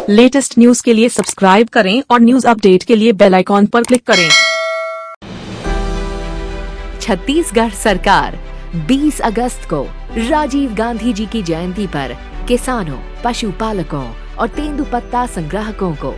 Latest news के लिए subscribe करें और न्यूज अपडेट के लिए बेल आइकॉन पर क्लिक करें। छत्तीसगढ़ सरकार 20 अगस्त को राजीव गांधी जी की जयंती पर किसानों, पशुपालकों और तेंदुपत्ता संग्राहकों को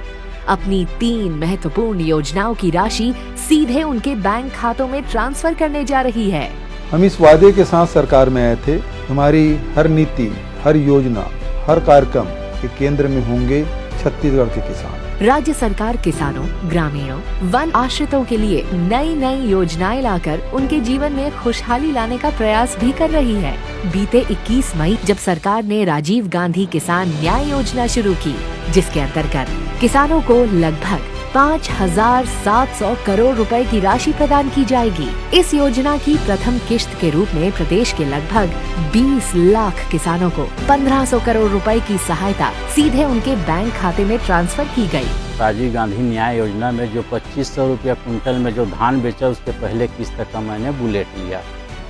अपनी 3 महत्वपूर्ण योजनाओं की राशि सीधे उनके बैंक खातों में ट्रांसफर करने जा रही है। हम इस वादे के साथ सरकार में आए थे। हमारी हर नीति, हर योजना, हर कार्यक्रम के केंद्र में होंगे छत्तीसगढ़ के किसान। राज्य सरकार किसानों, ग्रामीणों, वन आश्रितों के लिए नई नई योजनाएं लाकर उनके जीवन में खुशहाली लाने का प्रयास भी कर रही है। बीते 21 मई जब सरकार ने राजीव गांधी किसान न्याय योजना शुरू की, जिसके अंतर्गत किसानों को लगभग 5,700 करोड़ रुपए की राशि प्रदान की जाएगी। इस योजना की प्रथम किश्त के रूप में प्रदेश के लगभग 20 लाख किसानों को 1,500 करोड़ रुपए की सहायता सीधे उनके बैंक खाते में ट्रांसफर की गई। राजीव गांधी न्याय योजना में जो 2,500 रुपया कुंटल में जो धान बेचा, उसके पहले किस्त का मैंने बुलेट लिया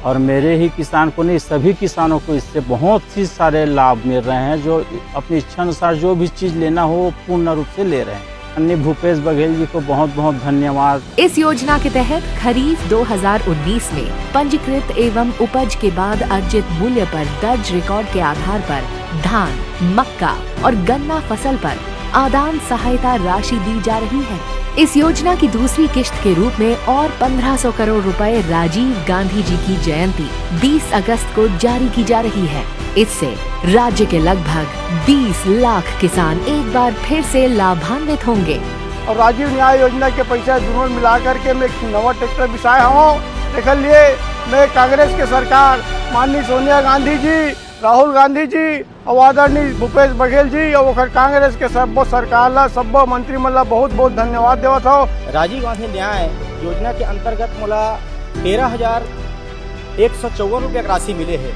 और मेरे ही किसान को नहीं, सभी किसानों को इससे बहुत ही सारे लाभ मिल रहे हैं। जो अपनी इच्छा अनुसार जो भी चीज लेना हो वो पूर्ण रूप से ले रहे हैं। अन्य भूपेश बघेल जी को बहुत बहुत धन्यवाद। इस योजना के तहत खरीफ 2019 में पंजीकृत एवं उपज के बाद अर्जित मूल्य पर दर्ज रिकॉर्ड के आधार पर धान, मक्का और गन्ना फसल पर आदान सहायता राशि दी जा रही है। इस योजना की दूसरी किश्त के रूप में और 1,500 करोड़ रुपए राजीव गांधी जी की जयंती 20 अगस्त को जारी की जा रही है। इससे राज्य के लगभग 20 लाख किसान एक बार फिर से लाभान्वित होंगे। और राजीव न्याय योजना के पैसा दोनों मिला करके मैं एक नवा ट्रैक्टर बिसाया हूँ। देख लिए मैं कांग्रेस के सरकार माननीय सोनिया गांधी जी, राहुल गांधी जी और आदरणीय भूपेश बघेल जी और कांग्रेस के सब सरकार सब मंत्री मला बहुत बहुत धन्यवाद देवत हो। राजीव गांधी न्याय योजना के अंतर्गत मोला 13,154 रुपया की राशि मिले है।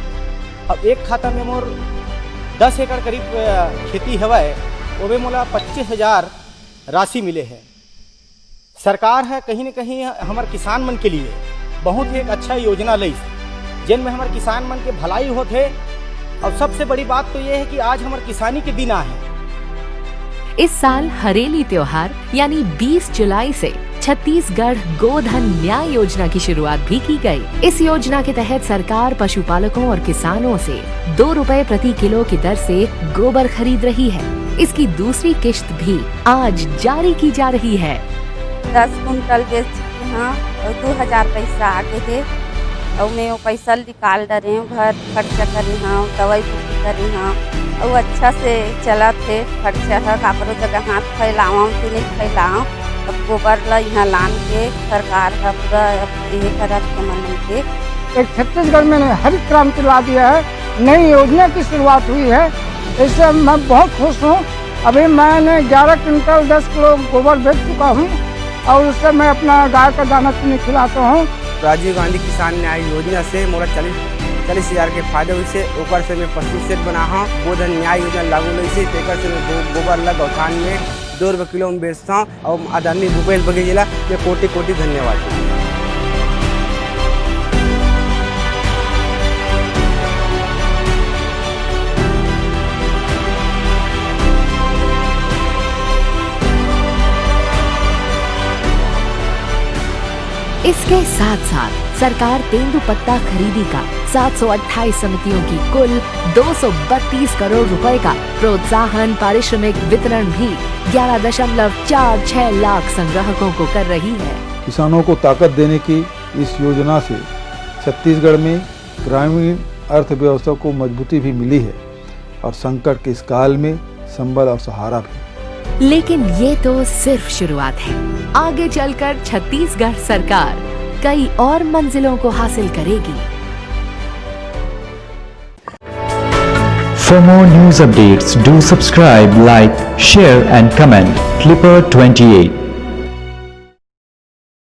अब एक खाता में मोर 10 एकड़ करीब खेती हवय, वो में मोला 25,000 राशि मिले है। सरकार है कहीं न कहीं हमारे किसान मन के लिए बहुत ही एक अच्छा योजना लई, जिनमें हमारे किसान मन के भलाई होते। और सबसे बड़ी बात तो ये है कि आज हमारे किसानी के दिन है। इस साल हरेली त्योहार यानी 20 जुलाई से छत्तीसगढ़ गोधन न्याय योजना की शुरुआत भी की गई। इस योजना के तहत सरकार पशुपालकों और किसानों से 2 रुपए प्रति किलो की दर से गोबर खरीद रही है। इसकी दूसरी किश्त भी आज जारी की जा रही है। 10 कुंटल बेच हाँ और 2,000 पैसा आगे है और मैं वो पैसा निकाल डरे हूँ, घर खर्चा करी हाँ, दवाई बूटी करी हाँ और अच्छा से चला थे खर्चा है। काकरो जगह हाथ फैलाऊँ कि नहीं फैलाऊँ। अब गोबर ला यहाँ लान के सरकार का पूरा ये करत के मन के एक छत्तीसगढ़ में हरित क्रांति ला दिया है, नई योजना की शुरुआत हुई है। इससे मैं बहुत खुश हूँ। अभी मैंने 11 क्विंटल 10 किलो गोबर बेच चुका हूँ और उससे मैं अपना गाय का दाना चीनी खिलाता हूँ। राजीव गांधी किसान न्याय योजना से मोला 40,000 के फायदा हुई से ओकर से मैं पशु सेट बना हाँ। गोधन न्याय योजना लागू हुई से तेकर से मैं गोबर ला गौठान में 2 रुपये किलो में बेचता हूँ और आदरणीय भूपेश बघेल जी ला मैं कोटि कोटि धन्यवाद। इसके साथ साथ सरकार तेंदुपत्ता खरीदी का 728 समितियों की कुल 232 करोड़ रुपए का प्रोत्साहन पारिश्रमिक वितरण भी 11.46 लाख संग्राहकों को कर रही है। किसानों को ताकत देने की इस योजना से छत्तीसगढ़ में ग्रामीण अर्थव्यवस्था को मजबूती भी मिली है और संकट के इस काल में संबल और सहारा भी। लेकिन ये तो सिर्फ शुरुआत है। आगे चलकर छत्तीसगढ़ सरकार कई और मंजिलों को हासिल करेगी। For more news updates, do subscribe, like, share and comment. Clipper 28